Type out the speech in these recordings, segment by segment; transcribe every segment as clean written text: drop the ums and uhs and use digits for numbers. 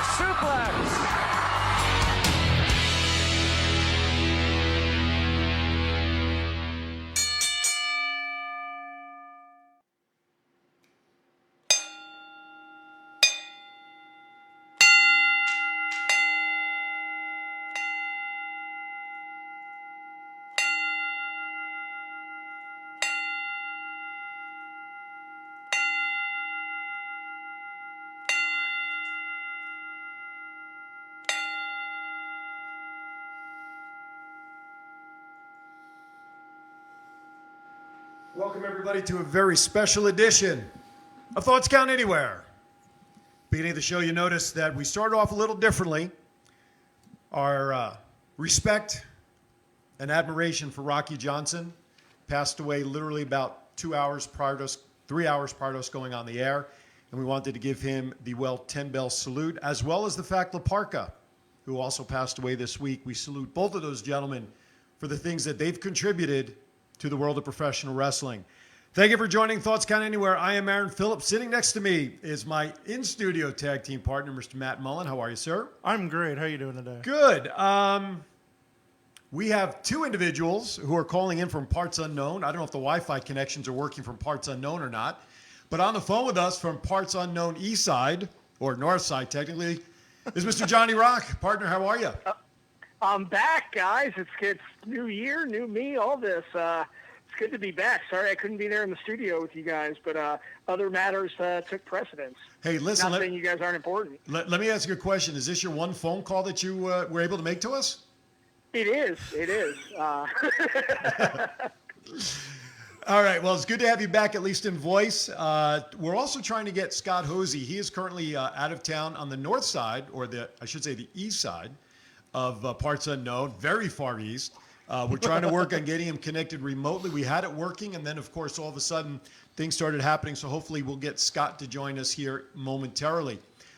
suplex. Welcome, everybody, to a very special edition of Thoughts Count Anywhere. Beginning of the show, you notice that we started off a little differently. Our respect and admiration for Rocky Johnson passed away literally about 2 hours prior to us, 3 hours prior to us going on the air. And we wanted to give him the 10-bell salute, as well as the fact Laparca, who also passed away this week. We salute both of those gentlemen for the things that they've contributed to the world of professional wrestling. Thank you for joining Thoughts Count Anywhere. I am Aaron Phillips. Sitting next to me is my in-studio tag team partner, Mr. Matt Mullen. How are you, sir? I'm great. How are you doing today? Good. We have two individuals who are calling in from parts unknown. I don't know if the Wi-Fi connections are working from parts unknown or not. But on the phone with us from parts unknown east side, or north side technically, is Mr. Johnny Rock. Partner, how are you? I'm back, guys. It's new year, new me, all this. It's good to be back. Sorry I couldn't be there in the studio with you guys, but other matters took precedence. Hey, listen. Not saying you guys aren't important. Let me ask you a question. Is this your one phone call that you were able to make to us? It is. All right. Well, it's good to have you back, at least in voice. We're also trying to get Scott Hosey. He is currently out of town on the north side, or the east side of parts unknown, very far east. We're trying to work on getting him connected remotely. We had it working, and then, of course, all of a sudden, things started happening. So hopefully we'll get Scott to join us here momentarily.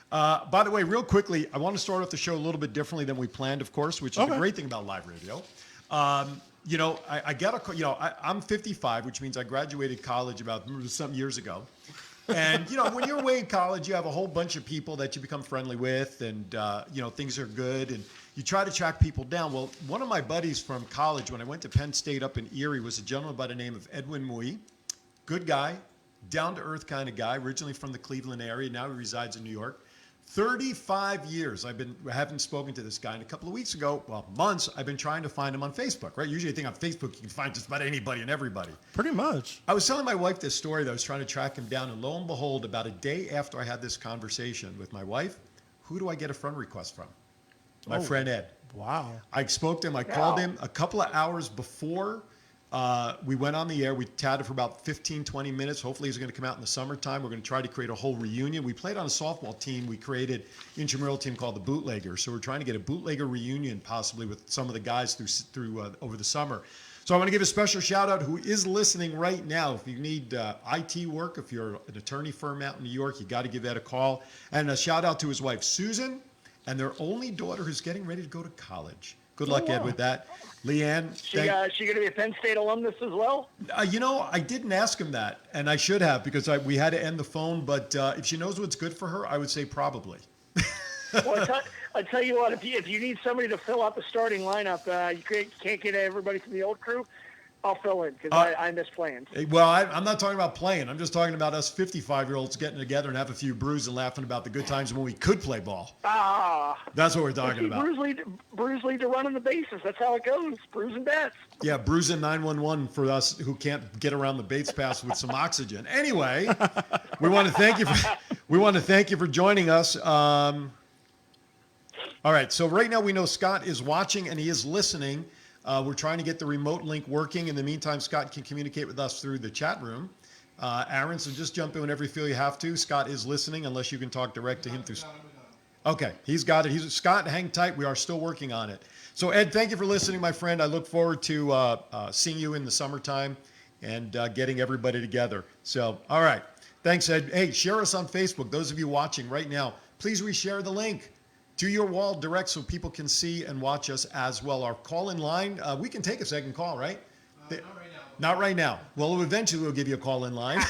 By the way, real quickly, I want to start off the show a little bit differently than we planned, of course, which is the great thing about live radio. I'm 55, which means I graduated college about some years ago. And, when you're away in college, you have a whole bunch of people that you become friendly with, and, things are good, and you try to track people down. Well, one of my buddies from college, when I went to Penn State up in Erie, was a gentleman by the name of Edwin Mui. Good guy, down-to-earth kind of guy, originally from the Cleveland area. Now he resides in New York. 35 years I haven't spoken to this guy. And a couple of weeks ago, months, I've been trying to find him on Facebook, right? Usually I think on Facebook you can find just about anybody and everybody. Pretty much. I was telling my wife this story that I was trying to track him down, and lo and behold, about a day after I had this conversation with my wife, who do I get a friend request from? My friend Ed. Wow. I spoke to him. I called him a couple of hours before we went on the air. We chatted for about 15, 20 minutes. Hopefully he's going to come out in the summertime. We're going to try to create a whole reunion. We played on a softball team. We created an intramural team called the Bootleggers. So we're trying to get a bootlegger reunion possibly with some of the guys through over the summer. So I want to give a special shout out who is listening right now. If you need IT work, if you're an attorney firm out in New York, you got to give that a call. And a shout out to his wife, Susan, and their only daughter who's getting ready to go to college. Good luck, Ed, with that. Leanne. She going to be a Penn State alumnus as well? I didn't ask him that, and I should have, because we had to end the phone. But if she knows what's good for her, I would say probably. Well, I tell you what, if you need somebody to fill out the starting lineup, you can't get everybody from the old crew, I'll fill in, because I miss playing. Well, I'm not talking about playing. I'm just talking about us 55-year-olds getting together and have a few brews and laughing about the good times when we could play ball. That's what we're talking about. Bruce lead to running the bases. That's how it goes. Brews and bats. Yeah, bruising 911 for us who can't get around the Bates Pass with some oxygen. Anyway, we want to thank you for joining us. All right, so right now we know Scott is watching and he is listening. We're trying to get the remote link working. In the meantime, Scott can communicate with us through the chat room. Aaron, so just jump in whenever you feel you have to. Scott is listening, unless you can talk direct to him through. Okay, he's got it. Scott, hang tight. We are still working on it. So, Ed, thank you for listening, my friend. I look forward to seeing you in the summertime and getting everybody together. So, all right. Thanks, Ed. Hey, share us on Facebook. Those of you watching right now, please reshare the link to your wall direct so people can see and watch us as well. Our call-in line, we can take a second call, right? Not right now. Not right now. Well, eventually we'll give you a call-in line.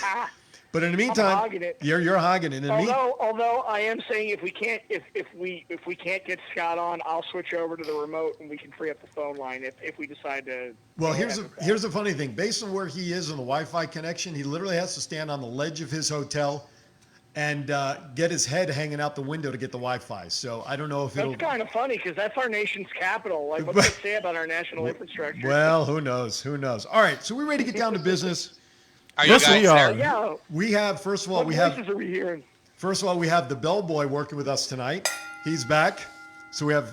But in the I'm meantime, hogging it. you're hogging it. Although I am saying if we can't get Scott on, I'll switch over to the remote and we can free up the phone line if we decide to. Well, here's the funny thing. Based on where he is on the Wi-Fi connection, he literally has to stand on the ledge of his hotel and get his head hanging out the window to get the Wi-Fi. So I don't know if That's kind of funny because that's our nation's capital. Like, what do they say about our national infrastructure? Well, who knows? Who knows? All right, so we're ready to get down to business. Are you Yes, guys we are. there? Yeah. We have first of all What voices are we hearing? we have the bellboy working with us tonight. He's back. So we have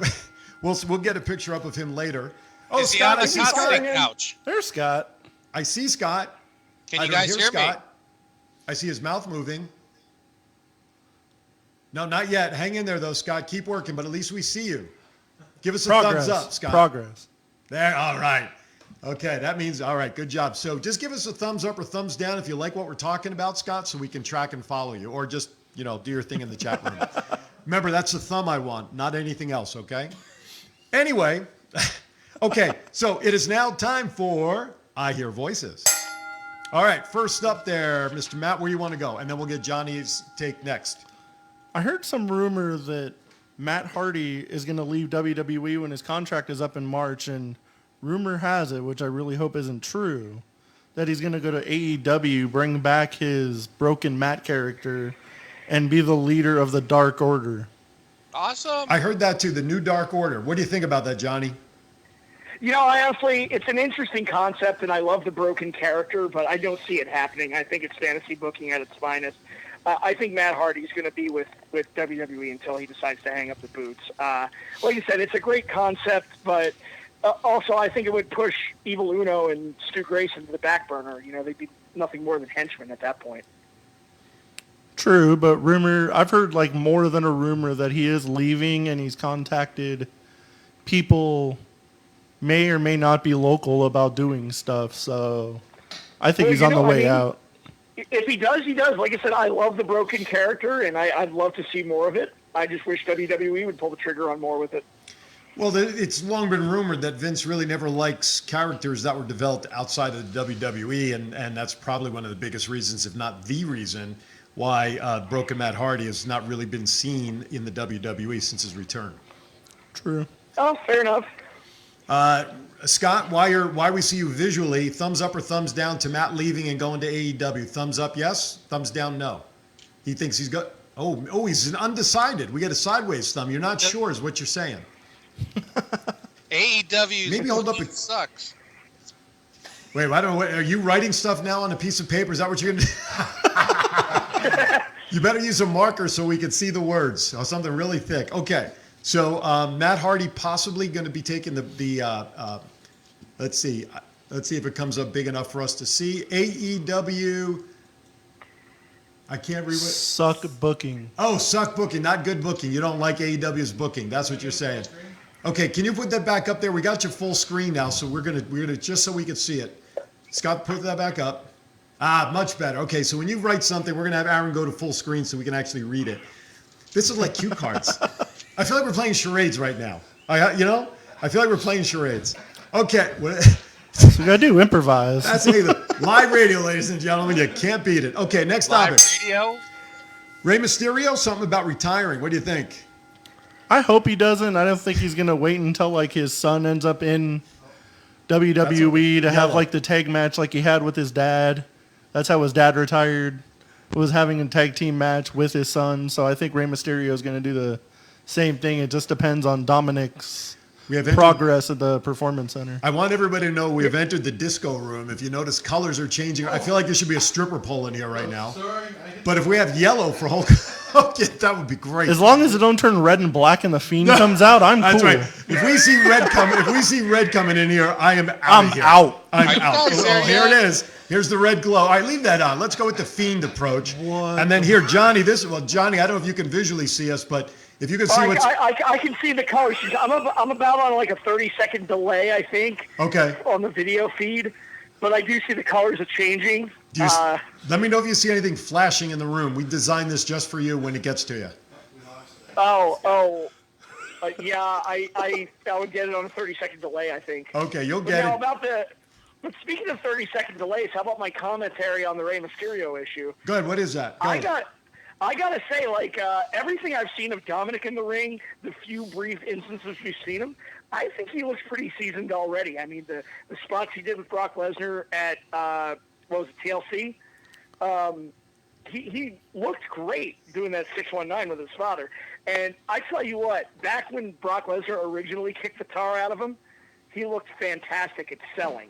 we'll get a picture up of him later. Oh, Is he Scott, on I the see hot Scott. seat couch? There's Scott. I see Scott. Can I you don't guys hear me? Scott. I see his mouth moving. No, not yet. Hang in there though, Scott. Keep working, but at least we see you. Give us a Progress. thumbs up, Scott. Progress. There, all right. Okay, that means, all right, good job. So just give us a thumbs up or thumbs down if you like what we're talking about, Scott, so we can track and follow you. Or just, do your thing in the chat room. Remember, that's the thumb I want, not anything else, okay? Anyway, okay, so it is now time for I Hear Voices. All right, first up there, Mr. Matt, where you want to go? And then we'll get Johnny's take next. I heard some rumor that Matt Hardy is going to leave WWE when his contract is up in March, and rumor has it, which I really hope isn't true, that he's going to go to AEW, bring back his broken Matt character, and be the leader of the Dark Order. Awesome. I heard that too, the new Dark Order. What do you think about that, Johnny? I honestly, it's an interesting concept, and I love the broken character, but I don't see it happening. I think it's fantasy booking at its finest. I think Matt Hardy's going to be with WWE until he decides to hang up the boots. Like you said, it's a great concept, but also I think it would push Evil Uno and Stu Grayson to the back burner. They'd be nothing more than henchmen at that point. True, but I've heard like more than a rumor that he is leaving, and he's contacted people may or may not be local about doing stuff, so I think he's on the way out. If he does, he does. Like I said, I love the broken character, and I'd love to see more of it. I just wish WWE would pull the trigger on more with it. Well, it's long been rumored that Vince really never likes characters that were developed outside of the WWE, and that's probably one of the biggest reasons, if not the reason, why Broken Matt Hardy has not really been seen in the WWE since his return. True. Oh, fair enough. Scott, why we see you visually, thumbs up or thumbs down to Matt leaving and going to AEW? Thumbs up, yes. Thumbs down, no. He thinks he's got. Oh, he's an undecided. We get a sideways thumb. You're not sure, is what you're saying. AEW Maybe hold up sucks. Wait, I don't know. Are you writing stuff now on a piece of paper? Is that what you're going to do? You better use a marker so we can see the words. Or something really thick. Okay. So Matt Hardy possibly going to be taking the let's see if it comes up big enough for us to see. AEW. I can't read what. Suck booking. Oh, suck booking, not good booking. You don't like AEW's booking. That's what you're saying. Okay, can you put that back up there? We got your full screen now, so we're gonna just so we can see it. Scott, put that back up. Much better. Okay, so when you write something, we're gonna have Aaron go to full screen so we can actually read it. This is like cue cards. I feel like we're playing charades right now. I feel like we're playing charades. Okay. So we gotta do improvise. That's live radio, ladies and gentlemen. You can't beat it. Okay, next topic. Live radio? Rey Mysterio, something about retiring. What do you think? I hope he doesn't. I don't think he's gonna wait until like his son ends up in WWE to have like the tag match like he had with his dad. That's how his dad retired. Was having a tag team match with his son. So I think Rey Mysterio is gonna do the same thing. It just depends on Dominic's progress at the Performance Center. I want everybody to know we have entered the disco room. If you notice, colors are changing. I feel like there should be a stripper pole in here right now. But if we have yellow for Hulk Hogan, that would be great. As long as it don't turn red and black and the Fiend comes out, I'm cool. That's right. If we see red coming in here, I am out. I'm out. I'm out. Oh, here it is. Here's the red glow. All right, leave that on. Let's go with the Fiend approach. What? And then here, Johnny. Johnny, I don't know if you can visually see us, but if you can see what's... I can see the colors. I'm about on like a 30-second delay, I think. Okay. On the video feed, but I do see the colors are changing. Let me know if you see anything flashing in the room. We designed this just for you when it gets to you. Yeah. I would get it on a 30-second delay, I think. Okay, you'll get it. But speaking of 30-second delays, how about my commentary on the Rey Mysterio issue? Go ahead. What is that? Go I ahead. gotta say, like everything I've seen of Dominic in the ring, the few brief instances we've seen him, I think he looks pretty seasoned already. I mean, the spots he did with Brock Lesnar at what was it, TLC? He looked great doing that 619 with his father. And I tell you what, back when Brock Lesnar originally kicked the tar out of him, he looked fantastic at selling.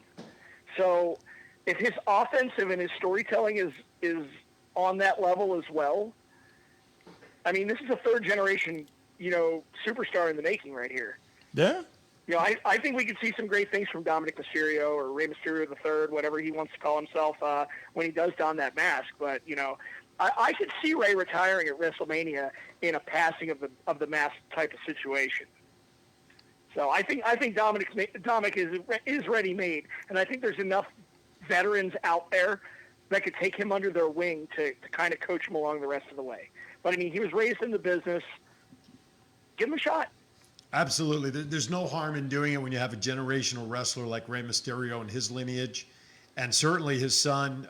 So if his offensive and his storytelling is on that level as well, I mean, this is a third generation, superstar in the making right here. Yeah. I think we could see some great things from Dominic Mysterio or Rey Mysterio III, whatever he wants to call himself, when he does don that mask. But I could see Rey retiring at WrestleMania in a passing of the mask type of situation. So I think Dominic is ready made, and I think there's enough veterans out there that could take him under their wing to kind of coach him along the rest of the way. But I mean, he was raised in the business. Give him a shot. Absolutely. There's no harm in doing it when you have a generational wrestler like Rey Mysterio and his lineage. And certainly his son,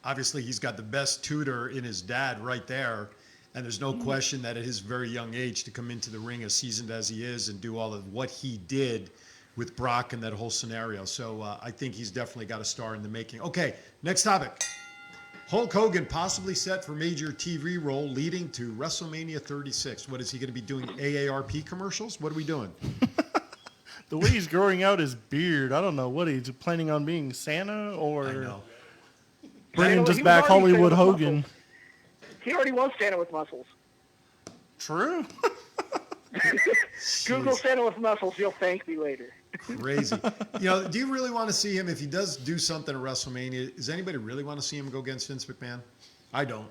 obviously he's got the best tutor in his dad right there. And there's no question that at his very young age to come into the ring as seasoned as he is and do all of what he did with Brock and that whole scenario. So I think he's definitely got a star in the making. Okay, next topic. Hulk Hogan possibly set for major TV role leading to WrestleMania 36. What is he going to be doing? AARP commercials? What are we doing? The way he's growing out his beard, I don't know what he's planning on being, Santa or I know. bringing He just was back already Hollywood Santa with Hogan. muscles. He already was Santa with muscles. True. Google Santa with muscles. You'll thank me later. Crazy. Do you really want to see him if he does do something at WrestleMania? Does anybody really want to see him go against Vince McMahon? I don't.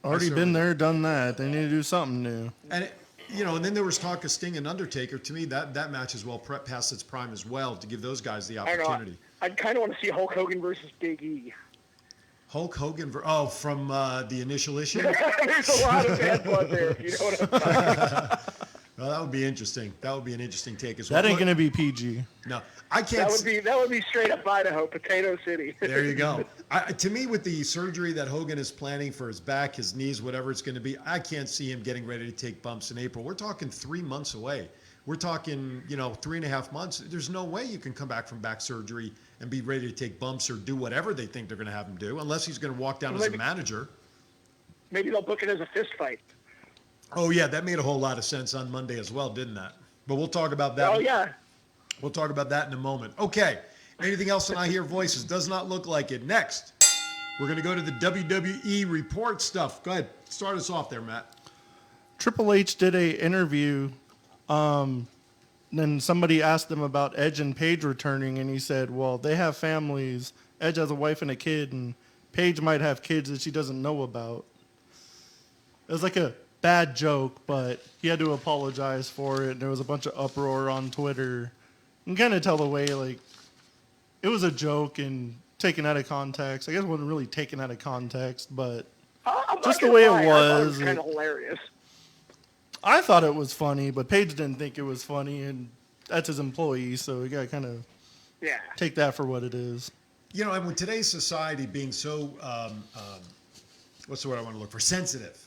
Already certainly been there, done that. They need to do something new. And and then there was talk of Sting and Undertaker. To me, that match is well past its prime as well to give those guys the I don't know. opportunity. I'd kind of want to see Hulk Hogan versus Big E. Hulk Hogan, from the initial issue. There's a lot of bad blood there, if you know what I'm talking about. Well, that would be interesting. That would be an interesting take as well. That ain't going to be PG. No, I can't. That would be straight up Idaho, Potato City. There you go. To me, with the surgery that Hogan is planning for his back, his knees, whatever it's going to be, I can't see him getting ready to take bumps in April. We're talking 3 months away. We're talking, 3.5 months. There's no way you can come back from back surgery and be ready to take bumps or do whatever they think they're going to have him do, unless he's going to walk down as a manager. Maybe they'll book it as a fist fight. Oh, yeah, that made a whole lot of sense on Monday as well, didn't that? But we'll talk about that. Oh, yeah. We'll talk about that in a moment. Okay, anything else on I Hear Voices? Does not look like it. Next, we're going to go to the WWE report stuff. Go ahead. Start us off there, Matt. Triple H did a interview. Then somebody asked him about Edge and Paige returning, and he said, well, they have families. Edge has a wife and a kid, and Paige might have kids that she doesn't know about. It was like a bad joke, but he had to apologize for it. There was a bunch of uproar on Twitter. You can kind of tell the way, like, it was a joke and taken out of context. I guess it wasn't really taken out of context, but just the way it was. Kind of hilarious. I thought it was funny, but Paige didn't think it was funny, and that's his employee, so you got to kind of take that for what it is. And with today's society being so, what's the word I want to look for? Sensitive.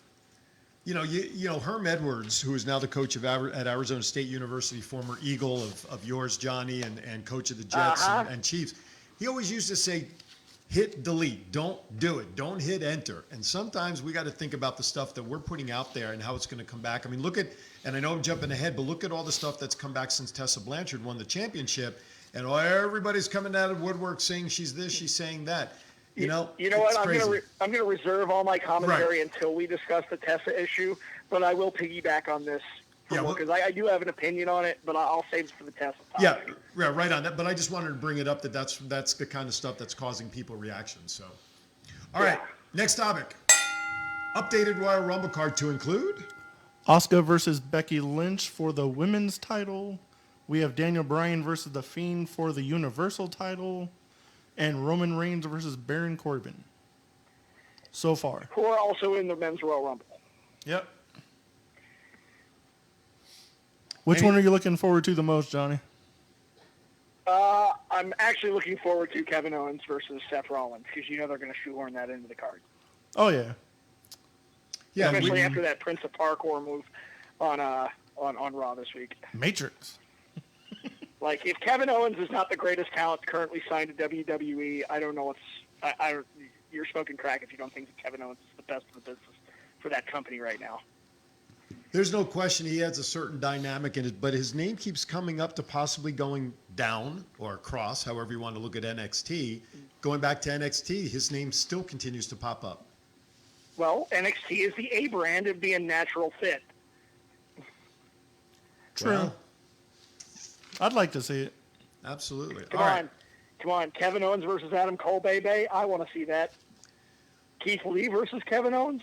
Herm Edwards, who is now the coach at Arizona State University, former Eagle of yours, Johnny, and coach of the Jets and Chiefs, he always used to say, hit delete. Don't do it. Don't hit enter. And sometimes we got to think about the stuff that we're putting out there and how it's going to come back. I mean, and I know I'm jumping ahead, but look at all the stuff that's come back since Tessa Blanchard won the championship. And everybody's coming out of woodwork saying she's this, she's saying that. You know what? I'm gonna reserve all my commentary until we discuss the Tessa issue, but I will piggyback on this because I do have an opinion on it, but I'll save it for the Tessa topic. Yeah, right on that. But I just wanted to bring it up that's the kind of stuff that's causing people reactions. So, all right, next topic. Updated Royal Rumble card to include Asuka versus Becky Lynch for the women's title. We have Daniel Bryan versus The Fiend for the Universal title. And Roman Reigns versus Baron Corbin. So far. Who are also in the Men's Royal Rumble. Yep. Which one are you looking forward to the most, Johnny? I I'm actually looking forward to Kevin Owens versus Seth Rollins because they're going to shoehorn that into the card. Oh yeah. Yeah, Especially after that Prince of Parkour move on Raw this week. Matrix. Like, if Kevin Owens is not the greatest talent currently signed to WWE, I don't know what's. You're smoking crack if you don't think that Kevin Owens is the best in the business for that company right now. there's no question he has a certain dynamic in it, but his name keeps coming up to possibly going down or across, however you want to look at NXT. Going back to NXT, his name still continues to pop up. Well, NXT is the A brand of being natural fit. True. Well, I'd like to see it. absolutely. Come All on. right. Come on. Kevin Owens versus Adam Cole, baby. I want to see that. Keith Lee versus Kevin Owens?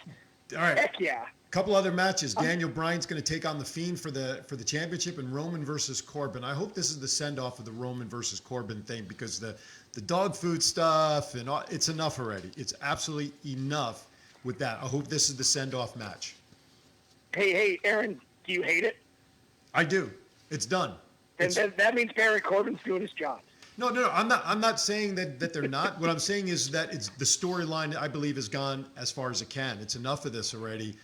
All right. Heck yeah. Couple other matches. Daniel Bryan's going to take on the Fiend for the championship, and Roman versus Corbin. I hope this is the send off of the Roman versus Corbin thing, because the dog food stuff and all, it's enough already. It's absolutely enough with that. I hope this is the send off match. Hey, Aaron, do you hate it? I do. It's done. And that means Baron Corbin's doing his job. No. I'm not saying that they're not. What I'm saying is that it's the storyline, I believe, has gone as far as it can. It's enough of this already.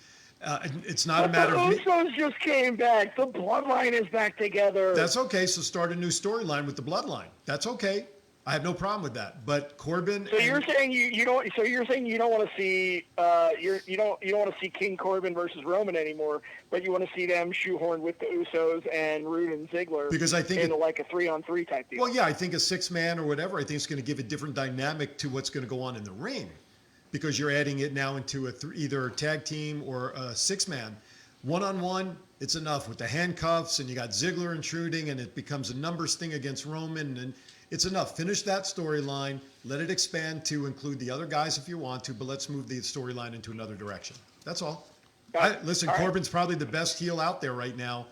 It's not a matter of the Usos just came back. The Bloodline is back together. That's okay. So start a new storyline with the Bloodline. That's okay. I have no problem with that. But Corbin. So you're saying you don't. So you're saying you don't want to see you don't want to see King Corbin versus Roman anymore, but you want to see them shoehorned with the Usos and Rude and Ziggler, because I think into like a 3-on-3 type deal. Well, yeah, I think a 6-man or whatever. I think it's going to give a different dynamic to what's going to go on in the ring, because you're adding it now into either a tag team or a 6-man. 1-on-1, it's enough with the handcuffs, and you got Ziggler intruding, and it becomes a numbers thing against Roman, and it's enough. Finish that storyline. Let it expand to include the other guys if you want to, but let's move the storyline into another direction. That's all. Listen, all right. Corbin's probably the best heel out there right now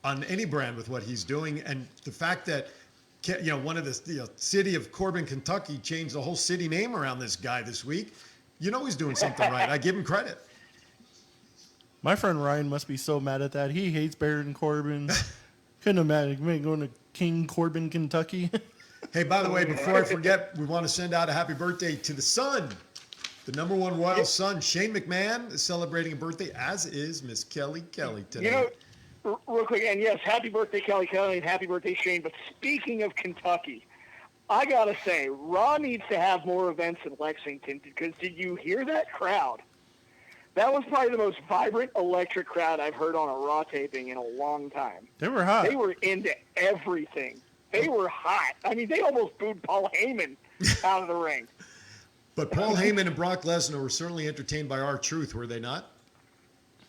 on any brand with what he's doing, and the fact that one of the city of Corbin, Kentucky, changed the whole city name around this guy this week. He's doing something right. I give him credit. My friend Ryan must be so mad at that. He hates Baron Corbin. Couldn't imagine going to King Corbin, Kentucky. Hey, by the way, before I forget, we want to send out a happy birthday to the son, the #1 royal son, Shane McMahon, is celebrating a birthday, as is Miss Kelly today. Real quick, and yes, happy birthday, Kelly, and happy birthday, Shane. But speaking of Kentucky, I gotta say, Raw needs to have more events in Lexington, because did you hear that crowd? That was probably the most vibrant, electric crowd I've heard on a Raw taping in a long time. They were hot. They were into everything. They were hot. I mean, they almost booed Paul Heyman out of the ring. But Paul Heyman and Brock Lesnar were certainly entertained by R-Truth, were they not?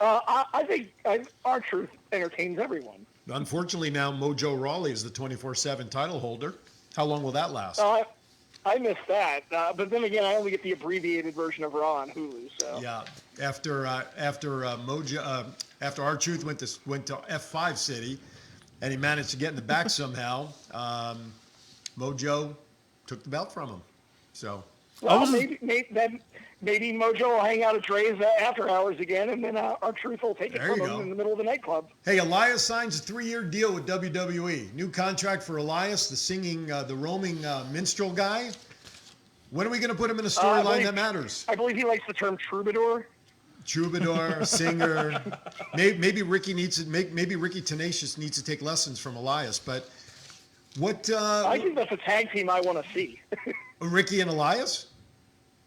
I think R-Truth entertains everyone. Unfortunately, now Mojo Rawley is the 24/7 title holder. How long will that last? I missed that. But then again, I only get the abbreviated version of Raw on Hulu. So Yeah, after R-Truth went to F5 City, and he managed to get in the back somehow, Mojo took the belt from him. So maybe Mojo will hang out at Dre's after hours again, and then R-Truth will take it There from you him go. in the middle of the nightclub. Hey, Elias signs a 3-year deal with WWE. New contract for Elias, the roaming minstrel guy. When are we going to put him in a storyline that matters? I believe he likes the term troubadour. Troubadour, singer. Maybe Ricky Tenacious needs to take lessons from Elias. But what? I think that's a tag team I want to see. Ricky and Elias?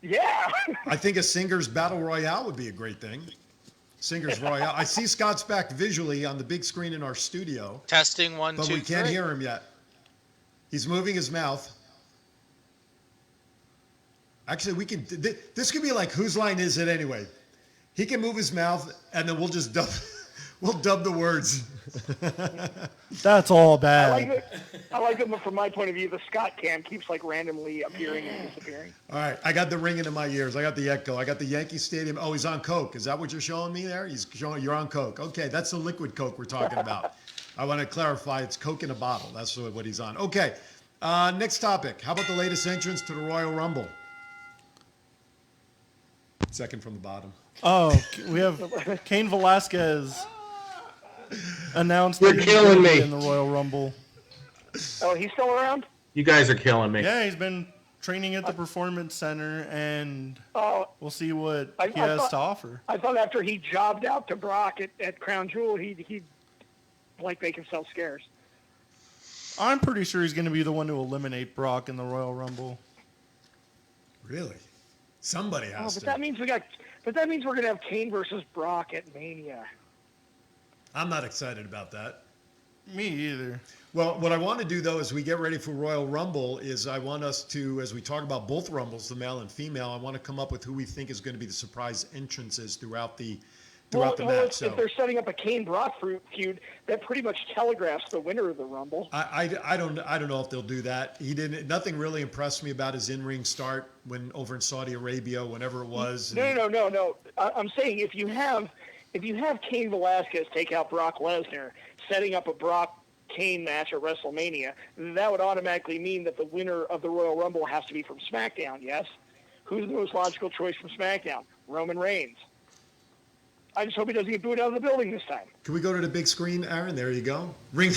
Yeah. I think a Singers Battle Royale would be a great thing. Singers Royale. I see Scott's back visually on the big screen in our studio. Testing 1, 2, 3. But we can't hear him yet. He's moving his mouth. Actually, we can. This could be like Whose Line Is It Anyway? He can move his mouth, and then we'll just dub. We'll dub the words. That's all bad. I like it, but from my point of view, the Scott cam keeps like randomly appearing and disappearing. All right, I got the ringing in my ears. I got the echo. I got the Yankee Stadium. Oh, he's on Coke. Is that what you're showing me there? He's showing you're on Coke. Okay, that's the liquid Coke we're talking about. I want to clarify. It's Coke in a bottle. That's what he's on. Okay, next topic. How about the latest entrance to the Royal Rumble? Second from the bottom. Oh, we have Cain Velasquez announced You're that he's killing gonna be me. in the Royal Rumble. Oh, he's still around? You guys are killing me. Yeah, he's been training at the Performance Center, and we'll see what he has to offer. I thought after he jobbed out to Brock at Crown Jewel, he'd like make himself scarce. I'm pretty sure he's going to be the one to eliminate Brock in the Royal Rumble. Really? Somebody has But to. that means we're going to have Kane versus Brock at Mania. I'm not excited about that. Me either. Well, what I want to do, though, as we get ready for Royal Rumble, is I want us to, as we talk about both Rumbles, the male and female, I want to come up with who we think is going to be the surprise entrances throughout the match. If they're setting up a Kane-Brock feud, that pretty much telegraphs the winner of the Rumble. I don't know if they'll do that. Nothing really impressed me about his in-ring start when over in Saudi Arabia, whenever it was. No. I'm saying if you have Cain Velasquez take out Brock Lesnar, setting up a Brock Kane match at WrestleMania, that would automatically mean that the winner of the Royal Rumble has to be from SmackDown, yes? Who's the most logical choice from SmackDown? Roman Reigns. I just hope he doesn't get booed out of the building this time. Can we go to the big screen, Aaron? There you go. Ring.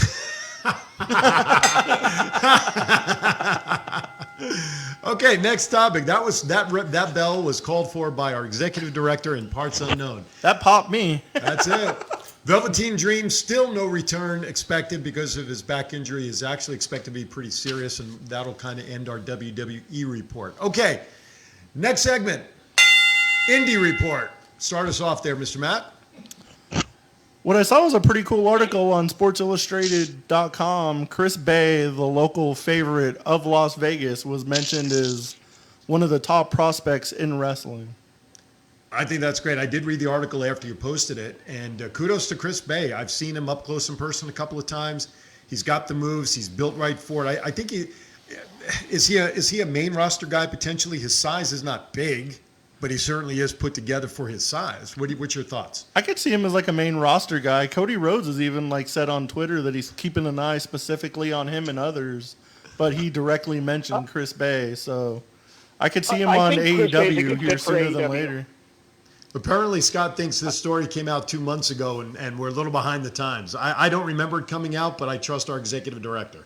Okay, next topic. That bell was called for by our executive director in Parts Unknown. That popped me. That's it. Velveteen Dream, still no return expected because of his back injury. Is actually expected to be pretty serious, and that'll kind of end our WWE report. Okay, next segment, Indie Report. Start us off there, Mr. Matt. What I saw was a pretty cool article on SportsIllustrated.com. Chris Bay, the local favorite of Las Vegas, was mentioned as one of the top prospects in wrestling. I think that's great. I did read the article after you posted it, and kudos to Chris Bay. I've seen him up close in person a couple of times. He's got the moves. He's built right for it. I think is he a main roster guy potentially? His size is not big, but he certainly is put together for his size. What's your thoughts? I could see him as like a main roster guy. Cody Rhodes has even said on Twitter that he's keeping an eye specifically on him and others, but he directly mentioned Chris Bay, so I could see him on AEW here sooner than later. Apparently, Scott thinks this story came out 2 months ago, and we're a little behind the times. I don't remember it coming out, but I trust our executive director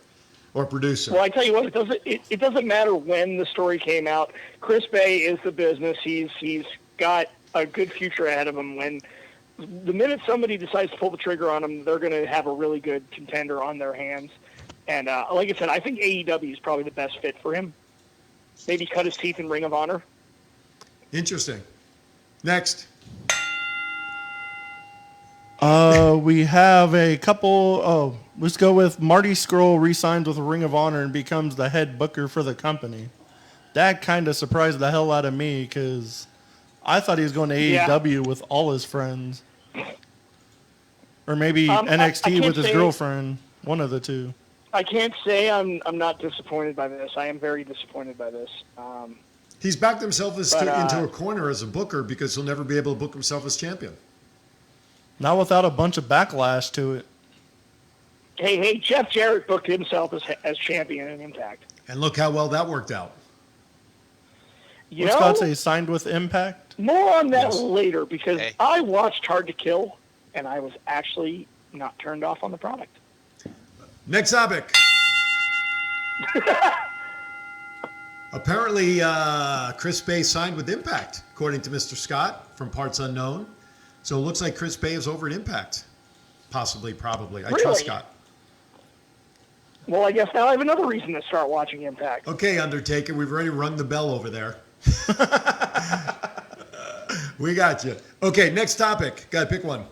or producer. Well, I tell you what, it doesn't matter when the story came out. Chris Bay is the business. He's got a good future ahead of him. When the minute somebody decides to pull the trigger on him, they're going to have a really good contender on their hands. And like I said, I think AEW is probably the best fit for him. Maybe cut his teeth in Ring of Honor. Interesting. Next. We have a couple. Let's go with Marty Scurll re-signs with Ring of Honor and becomes the head booker for the company. That kind of surprised the hell out of me because I thought he was going to AEW with all his friends. Or maybe NXT with his girlfriend. One of the two. I can't say I'm not disappointed by this. I am very disappointed by this. He's backed himself into a corner as a booker because he'll never be able to book himself as champion. Not without a bunch of backlash to it. Hey, Jeff Jarrett booked himself as champion in Impact. And look how well that worked out. What's Scott say? Signed with Impact? More on that later because I watched Hard to Kill, and I was actually not turned off on the product. Next topic. Apparently, Chris Bay signed with Impact, according to Mr. Scott from Parts Unknown. So it looks like Chris Bay is over at Impact. Possibly, probably. I trust Scott. Well, I guess now I have another reason to start watching Impact. Okay, Undertaker, we've already rung the bell over there. We got you. Okay, next topic. Got to pick one.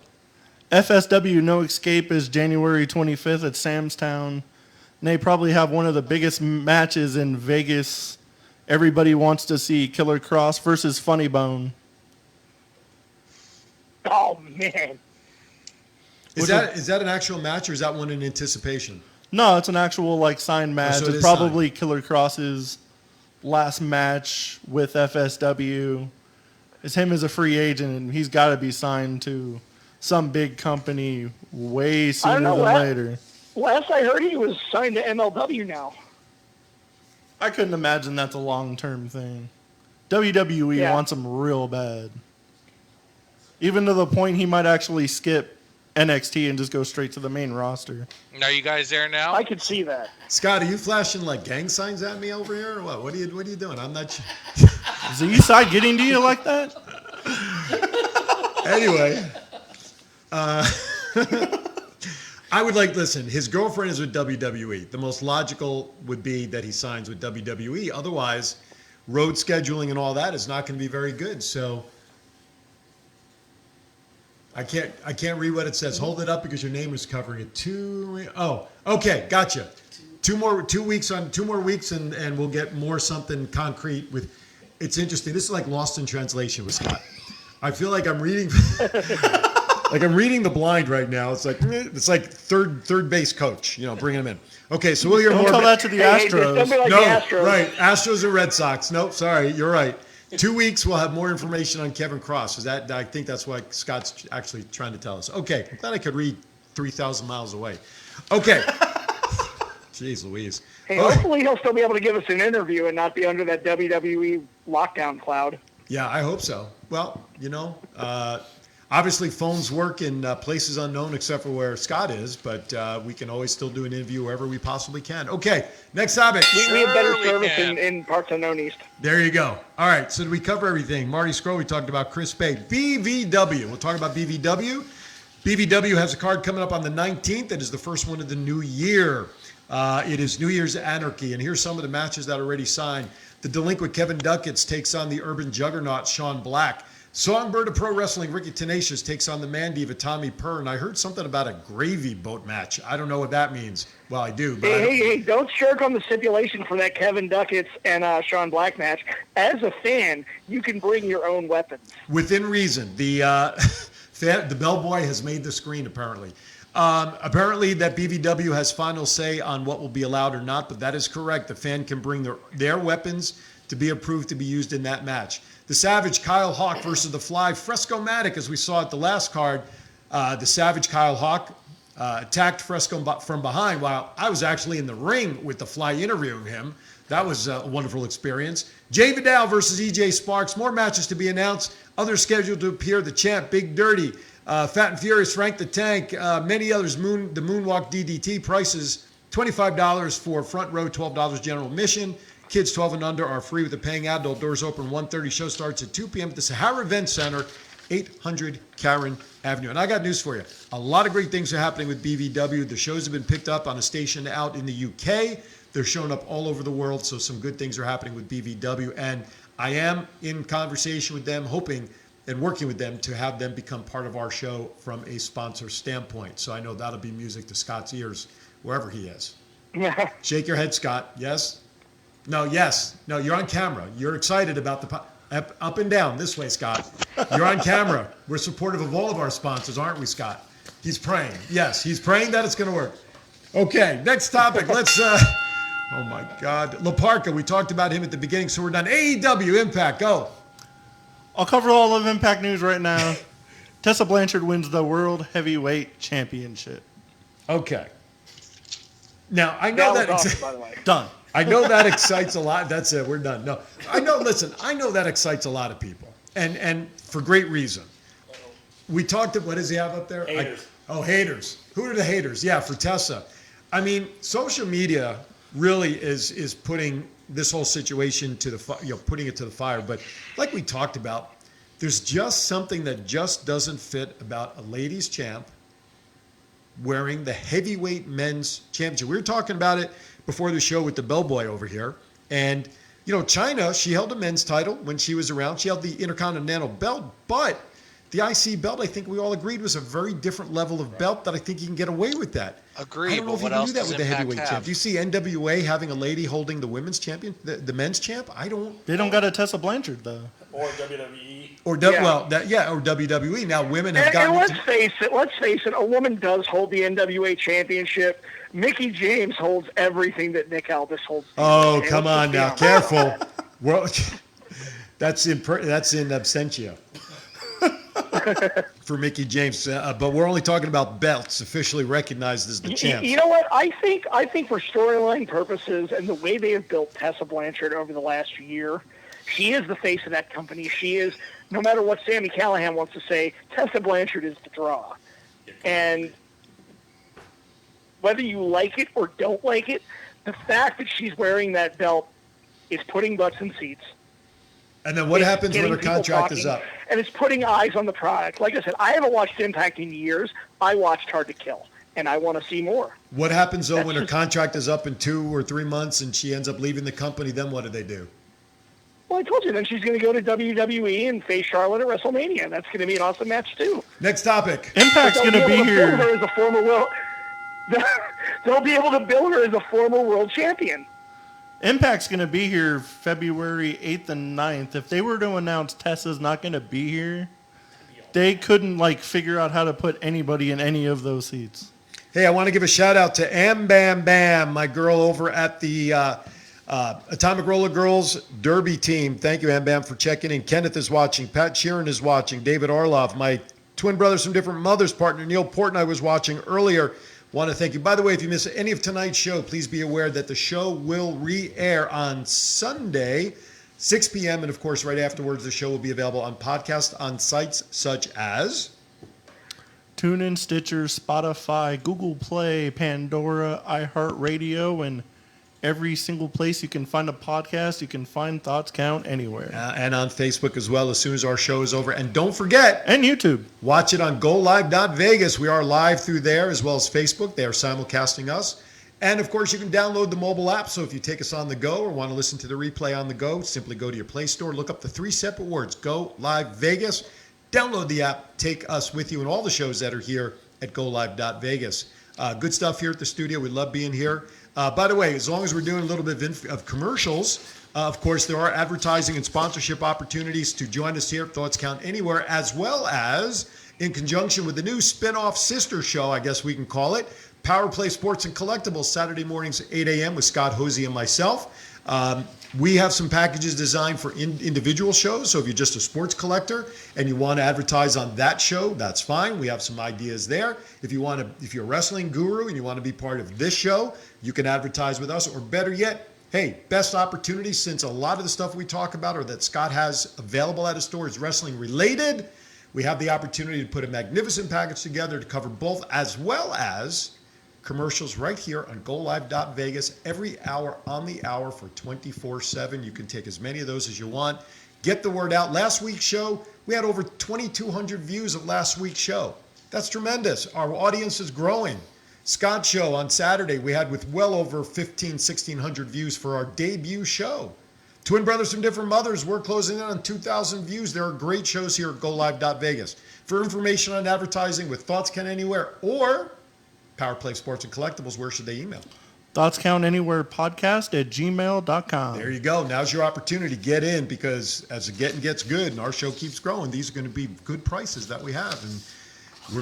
FSW No Escape is January 25th at Sam's Town. And they probably have one of the biggest matches in Vegas. Everybody wants to see Killer Cross versus Funny Bone. Oh, man. Is that an actual match or is that one in anticipation? No, it's an actual signed match. So it's probably signed. Killer Cross's last match with FSW. It's him as a free agent, and he's got to be signed to some big company way sooner than later. Last I heard, he was signed to MLW now. I couldn't imagine that's a long-term thing. WWE wants him real bad. Even to the point he might actually skip NXT and just go straight to the main roster. Are you guys there now? I could see that. Scott, are you flashing like gang signs at me over here or what? What are you doing? I'm not sure. Is the East Side getting to you like that? Anyway, I would listen, his girlfriend is with WWE. The most logical would be that he signs with WWE. Otherwise, road scheduling and all that is not going to be very good. So I can't read what it says. Hold it up because your name is covering it. Okay, gotcha. 2 more weeks and we'll get more something concrete with. It's interesting. This is like Lost in Translation with Scott. I feel like I'm reading like I'm reading The Blind right now. It's like third base coach, bringing him in. Okay, so we'll hear more. Don't tell that to the Astros. Don't be like No, the Astros. right. Astros or Red Sox. Nope, sorry. You're right. 2 weeks, we'll have more information on Kevin Cross. I think that's what Scott's actually trying to tell us. Okay, I'm glad I could read 3,000 miles away. Okay. Jeez Louise. Hey, hopefully he'll still be able to give us an interview and not be under that WWE lockdown cloud. Yeah, I hope so. Well, obviously phones work in places unknown except for where Scott is, but we can always still do an interview wherever we possibly can. Okay, next topic. We have better Surely service can. in parts unknown east. There you go. All right, so did we cover everything? Marty Scroll, we talked about Chris Bay. BVW, we'll talk about BVW. BVW has a card coming up on the 19th. It is the first one of the new year. It is New Year's Anarchy, and here's some of the matches that are already signed. The Delinquent Kevin Duckets takes on the Urban Juggernaut Sean Black. Songbird of Pro Wrestling Ricky Tenacious takes on the Man Diva Tommy Pern. I heard something about a gravy boat match. I don't know what that means. Well, I do. But Hey, don't shirk on the stipulation for that Kevin Duckets and Sean Black match. As a fan, you can bring your own weapons. Within reason. The bellboy has made the screen, apparently. Apparently that BVW has final say on what will be allowed or not, but that is correct. The fan can bring their weapons to be approved to be used in that match. The Savage Kyle Hawk versus the Fly Fresco-Matic, as we saw at the last card. The Savage Kyle Hawk attacked Fresco from behind while I was actually in the ring with the Fly interviewing him. That was a wonderful experience. Jay Vidal versus EJ Sparks. More matches to be announced. Others scheduled to appear. The Champ, Big Dirty, Fat and Furious, Frank the Tank, many others. The Moonwalk DDT prices $25 for front row, $12 general admission. Kids 12 and under are free with a paying adult. Doors open 1:30. Show starts at 2 p.m. at the Sahara Event Center, 800 Karen Avenue. And I got news for you. A lot of great things are happening with BVW. The shows have been picked up on a station out in the UK. They're showing up all over the world, so some good things are happening with BVW. And I am in conversation with them, hoping and working with them to have them become part of our show from a sponsor standpoint. So I know that'll be music to Scott's ears, wherever he is. Shake your head, Scott. Yes? No, yes. No, you're on camera. You're excited about the up and down. This way, Scott. You're on camera. We're supportive of all of our sponsors, aren't we, Scott? He's praying. Yes, he's praying that it's going to work. Okay, next topic. Let's, oh my God. La Parka, we talked about him at the beginning, so we're done. AEW Impact, go. I'll cover all of Impact news right now. Tessa Blanchard wins the World Heavyweight Championship. Okay. Now, I know that. Awesome, by the way. Done. I know that excites a lot. That's it. We're done. No, I know. Listen, I know that excites a lot of people, and for great reason. We talked. What does he have up there? Haters. Haters. Who are the haters? Yeah, for Tessa. I mean, social media really is putting this whole situation to the putting it to the fire. But like we talked about, there's just something that just doesn't fit about a ladies' champ wearing the heavyweight men's championship. We were talking about it before the show with the bellboy over here. And, China, she held a men's title when she was around. She held the Intercontinental belt, but the IC belt, I think we all agreed, was a very different level of belt that I think you can get away with that. Agreed, I don't know but if you what can else do that does with the Impact heavyweight champ. have? Do you see NWA having a lady holding the women's champion, the men's champ? I don't. They don't got a Tessa Blanchard, though. Or WWE. Or or WWE. Now women have And gotten. let's face it, a woman does hold the NWA championship. Mickey James holds everything that Nick Aldis holds. Oh, And come let's on just now, be honest. careful. Well, that's in absentia for Mickey James. But we're only talking about belts officially recognized as the champs. You know what? I think for storyline purposes and the way they have built Tessa Blanchard over the last year, she is the face of that company. She is, no matter what Sami Callihan wants to say, Tessa Blanchard is the draw. Yeah. And whether you like it or don't like it, the fact that she's wearing that belt is putting butts in seats. And then what happens when her contract is up? And it's putting eyes on the product. Like I said, I haven't watched Impact in years. I watched Hard to Kill, and I want to see more. What happens, though, when her contract is up in 2 or 3 months and she ends up leaving the company? Then what do? Well, I told you, then she's going to go to WWE and face Charlotte at WrestleMania. That's going to be an awesome match, too. Next topic. Impact's going to be here. They'll be able to build her as a former world champion. Impact's going to be here February 8th and 9th. If they were to announce Tessa's not going to be here, they couldn't figure out how to put anybody in any of those seats. Hey, I want to give a shout out to Am Bam Bam, my girl over at the Atomic Roller Girls Derby team. Thank you, Am Bam, for checking in. Kenneth is watching. Pat Sheeran is watching. David Arloff, my twin brothers from different mothers partner, Neil Portnoy, was watching earlier. Want to thank you. By the way, if you miss any of tonight's show, please be aware that the show will re-air on Sunday, 6 p.m. And, of course, right afterwards, the show will be available on podcast on sites such as TuneIn, Stitcher, Spotify, Google Play, Pandora, iHeartRadio, and every single place you can find a podcast. You can find Thoughts Count anywhere. And on Facebook as well as soon as our show is over. And don't forget. And YouTube. Watch it on GoLive.Vegas. We are live through there as well as Facebook. They are simulcasting us. And, of course, you can download the mobile app. So if you take us on the go or want to listen to the replay on the go, simply go to your Play Store. Look up the 3 separate words, Go Live Vegas. Download the app. Take us with you in all the shows that are here at GoLive.Vegas. Good stuff here at the studio. We love being here. By the way, as long as we're doing a little bit of commercials, of course, there are advertising and sponsorship opportunities to join us here at Thoughts Count Anywhere, as well as in conjunction with the new spin-off sister show, I guess we can call it, Power Play Sports and Collectibles, Saturday mornings, 8 a.m. with Scott Hosey and myself. We have some packages designed for individual shows. So if you're just a sports collector and you want to advertise on that show, that's fine. We have some ideas there. If you're a wrestling guru and you want to be part of this show, you can advertise with us. Or better yet, hey, best opportunity, since a lot of the stuff we talk about or that Scott has available at his store is wrestling related, we have the opportunity to put a magnificent package together to cover both, as well as commercials right here on GoLive.Vegas every hour on the hour for 24/7. You can take as many of those as you want. Get the word out. Last week's show, we had over 2,200 views of last week's show. That's tremendous. Our audience is growing. Scott's show on Saturday, we had with well over 1,600 views for our debut show. Twin Brothers from Different Mothers, we're closing in on 2,000 views. There are great shows here at GoLive.Vegas. For information on advertising with Thoughts Count Anywhere or Power Play Sports and Collectibles, where should they email? ThoughtsCountAnywherePodcast@gmail.com. There you go. Now's your opportunity. Get in, because as the getting gets good and our show keeps growing, these are going to be good prices that we have, and we're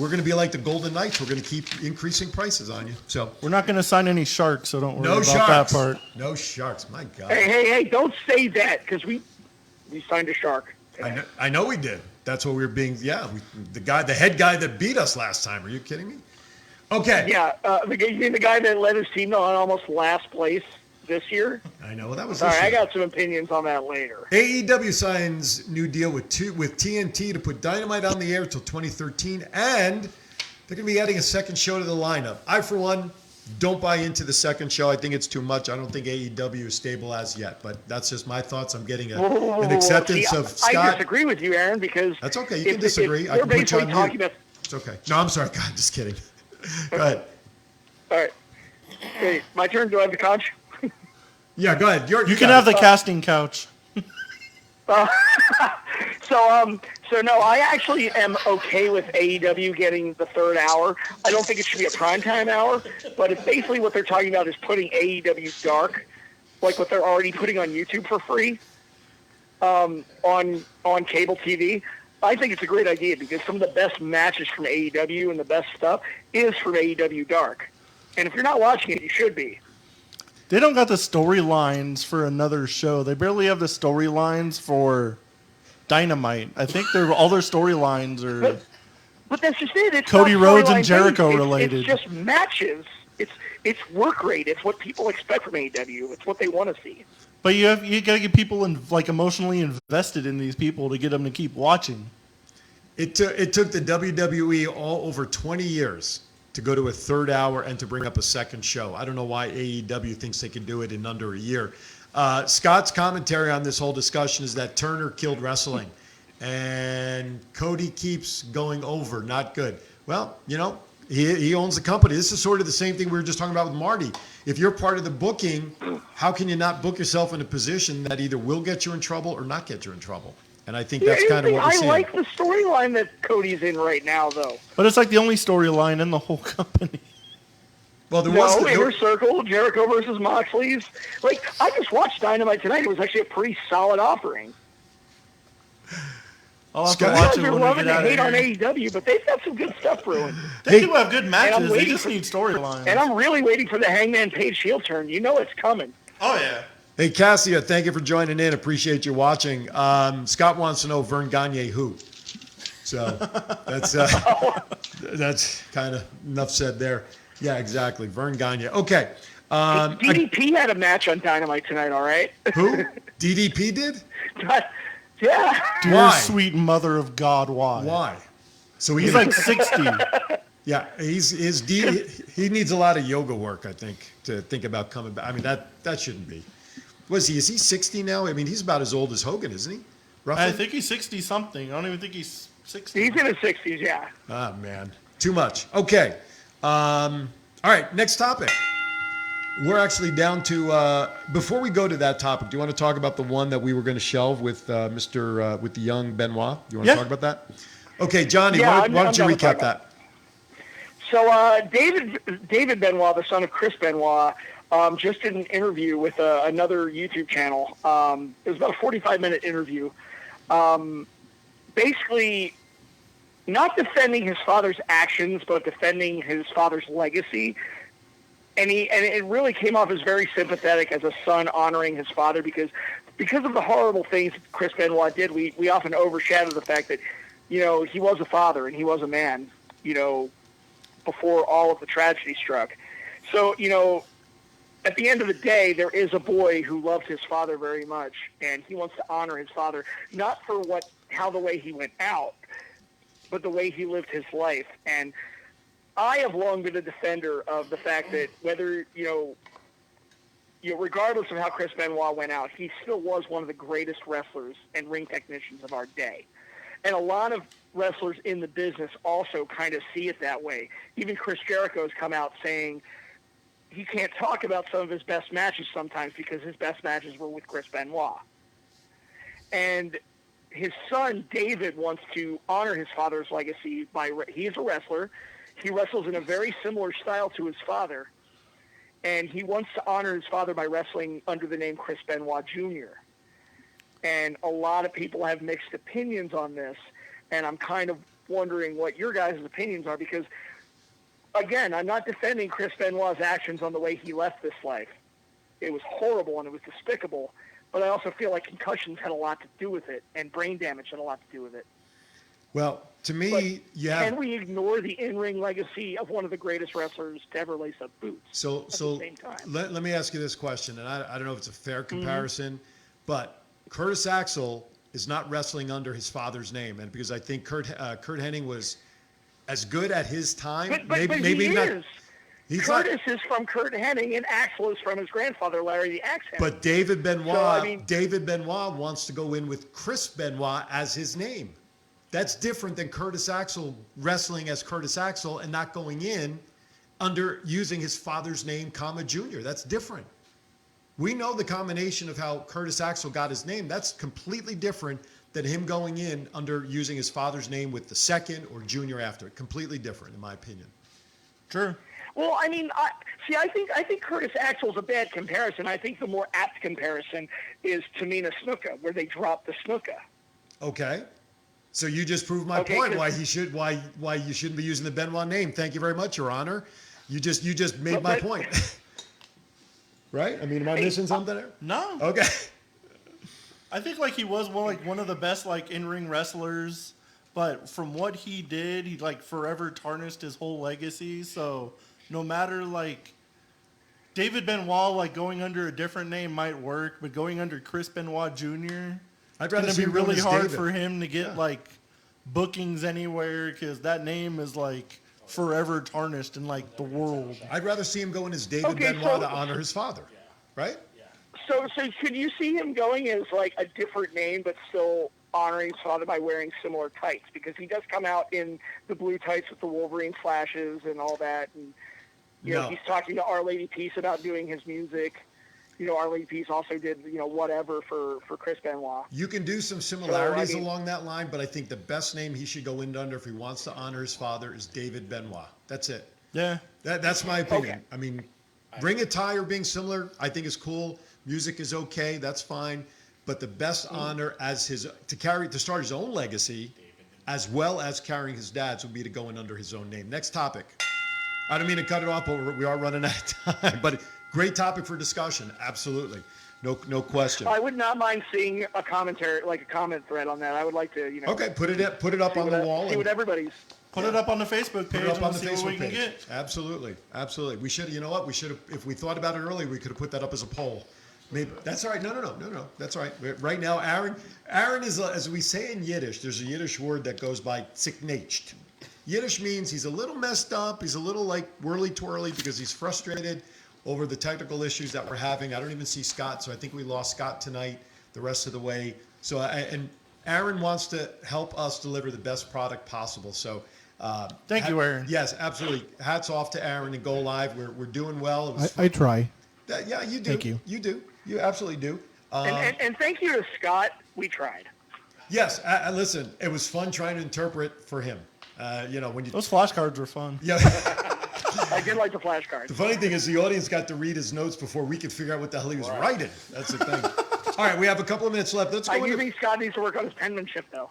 going to be like the Golden Knights. We're going to keep increasing prices on you. So we're not going to sign any sharks, so don't worry no about sharks. that part. No sharks. My God. Hey! Don't say that, because we signed a shark. I know we did. That's what we were being. Yeah, the head guy that beat us last time. Are you kidding me? Okay. Yeah, you mean the guy that led his team on almost last place this year? I know. That was All this right, year. I got some opinions on that later. AEW signs new deal with TNT to put Dynamite on the air until 2013, and they're going to be adding a second show to the lineup. I, for one, don't buy into the second show. I think it's too much. I don't think AEW is stable as yet, but that's just my thoughts. I'm getting an acceptance of Scott. I disagree with you, Aaron, because that's okay. You can disagree. I can put you on mute. It's okay. No, I'm sorry. God, just kidding. Go ahead. All right. Okay, my turn. Do I have the couch? Yeah, go ahead. You can have the casting couch. So no, I actually am okay with AEW getting the third hour. I don't think it should be a primetime hour, but it's basically what they're talking about is putting AEW Dark, like what they're already putting on YouTube for free, on cable TV. I think it's a great idea because some of the best matches from AEW and the best stuff is from AEW Dark. And if you're not watching it, you should be. They don't got the storylines for another show. They barely have the storylines for Dynamite. I think all their storylines are. But that's just it. It's Cody Rhodes and storyline Jericho based. related. It's just matches. It's work rate. It's what people expect from AEW. It's what they want to see. But you got to get people emotionally invested in these people to get them to keep watching. It took the WWE all over 20 years to go to a third hour and to bring up a second show. I don't know why AEW thinks they can do it in under a year. Scott's commentary on this whole discussion is that Turner killed wrestling, and Cody keeps going over. Not good. Well, he owns the company. This is sort of the same thing we were just talking about with Marty. If you're part of the booking, how can you not book yourself in a position that either will get you in trouble or not get you in trouble? And I think that's kind of what we're seeing. I like the storyline that Cody's in right now, though. But it's like the only storyline in the whole company. Well, there was the Inner Circle, Jericho versus Moxley's. Like, I just watched Dynamite tonight. It was actually a pretty solid offering. I'll have to watch it when we loving get to out hate of on here. AEW, but they've got some good stuff brewing. They do have good matches. They just need storylines. And I'm really waiting for the Hangman Page heel turn. You know it's coming. Oh, yeah. Hey, Cassia, thank you for joining in. Appreciate you watching. Scott wants to know Vern Gagne who. So that's kind of enough said there. Yeah, exactly. Vern Gagne. Okay. DDP had a match on Dynamite tonight, all right? Who? DDP did? Yeah. Dear Why? sweet mother of God, why? Why? So He's like 60. Yeah, he needs a lot of yoga work, I think, to think about coming back. I mean, that shouldn't be. Is he 60 now? I mean, he's about as old as Hogan, isn't he? Roughly? I think he's 60-something. I don't even think he's 60. He's in his 60s, yeah. Ah, man. Too much. Okay. All right, next topic. We're actually down to, before we go to that topic, do you want to talk about the one that we were going to shelve with with the young Benoit? Do you want to talk about that? Okay, Johnny, why don't you recap that? So David Benoit, the son of Chris Benoit, just did an interview with another YouTube channel. It was about a 45-minute interview. Basically, not defending his father's actions, but defending his father's legacy. And it really came off as very sympathetic as a son honoring his father because of the horrible things that Chris Benoit did. We often overshadow the fact that, he was a father and he was a man, before all of the tragedy struck. So, at the end of the day, there is a boy who loves his father very much, and he wants to honor his father, not for the way he went out, but the way he lived his life. And I have long been a defender of the fact that whether, regardless of how Chris Benoit went out, he still was one of the greatest wrestlers and ring technicians of our day. And a lot of wrestlers in the business also kind of see it that way. Even Chris Jericho has come out saying he can't talk about some of his best matches sometimes because his best matches were with Chris Benoit. And his son, David, wants to honor his father's legacy he is a wrestler. He wrestles in a very similar style to his father. And he wants to honor his father by wrestling under the name Chris Benoit Jr. And a lot of people have mixed opinions on this. And I'm kind of wondering what your guys' opinions are because, again, I'm not defending Chris Benoit's actions on the way he left this life. It was horrible and it was despicable. But I also feel like concussions had a lot to do with it and brain damage had a lot to do with it. Well, to me, can we ignore the in-ring legacy of one of the greatest wrestlers to ever lace up boots at the same time? Let me ask you this question, and I don't know if it's a fair comparison, but Curtis Axel is not wrestling under his father's name, and because I think Kurt Hennig was as good at his time, but maybe he not. Is. Curtis is from Kurt Hennig, and Axel is from his grandfather, Larry the Axe Hennig. But David Benoit, David Benoit wants to go in with Chris Benoit as his name. That's different than Curtis Axel wrestling as Curtis Axel and not going in under using his father's name, Jr. That's different. We know the combination of how Curtis Axel got his name. That's completely different than him going in under using his father's name with the second or junior after it. Completely different, in my opinion. Sure. Well, I mean, I think Curtis Axel is a bad comparison. I think the more apt comparison is Tamina Snuka, where they dropped the Snuka. Okay. So you just proved my point why you shouldn't be using the Benoit name. Thank you very much, Your Honor. You just made my point. Right? I mean, am I missing something there? No. Okay. I think he was one of the best in-ring wrestlers, but from what he did, he forever tarnished his whole legacy. So no matter David Benoit going under a different name might work, but going under Chris Benoit Jr. I'd It's rather going to see be him going really as hard David. for him to get bookings anywhere because that name is like forever tarnished in like the world. I'd rather see him going as David Okay, Benoit so- to honor his father, right? So could you see him going as like a different name, but still honoring his father by wearing similar tights? Because he does come out in the blue tights with the Wolverine flashes and all that, and you know, No. he's talking to Our Lady Peace about doing his music. You know, Our Lady Peace also did, you know, whatever for Chris Benoit. You can do some similarities So, I mean- along that line, but I think the best name he should go in under if he wants to honor his father is David Benoit. That's it. Yeah. That's my opinion. Okay. I mean, ring attire being similar, I think is cool. Music is okay. That's fine. But the best honor as to start his own legacy, as well as carrying his dad's, would be to go in under his own name. Next topic. I don't mean to cut it off, but we are running out of time. But great topic for discussion. Absolutely. No question. I would not mind seeing a commentary, like a comment thread on that. I would like to, you know. Okay, put it up on the wall. See what everybody's. Put it up on the Facebook page Put it up and on the see what we Facebook can page. get. Absolutely. We should have, you know what? We should have, if we thought about it early, we could have put that up as a poll. Maybe that's all right. No. That's all right. Right now, Aaron is, as we say in Yiddish, there's a Yiddish word that goes by ziknecht. Yiddish means he's a little messed up. He's a little like whirly-twirly because he's frustrated over the technical issues that we're having. I don't even see Scott, so I think we lost Scott tonight the rest of the way. So, and Aaron wants to help us deliver the best product possible. So, Thank you, Aaron. Yes, absolutely. Hats off to Aaron and Go Live. We're doing well. It was I try. yeah, you do. Thank you. You do. You absolutely do. And thank you to Scott. We tried. Yes, listen, it was fun trying to interpret for him. You know, when you. Those flashcards were fun. Yeah. I did like the flashcards. The funny thing is, the audience got to read his notes before we could figure out what the hell he was writing. That's the thing. All right, we have a couple of minutes left. Let's go. I do into- think Scott needs to work on his penmanship, though.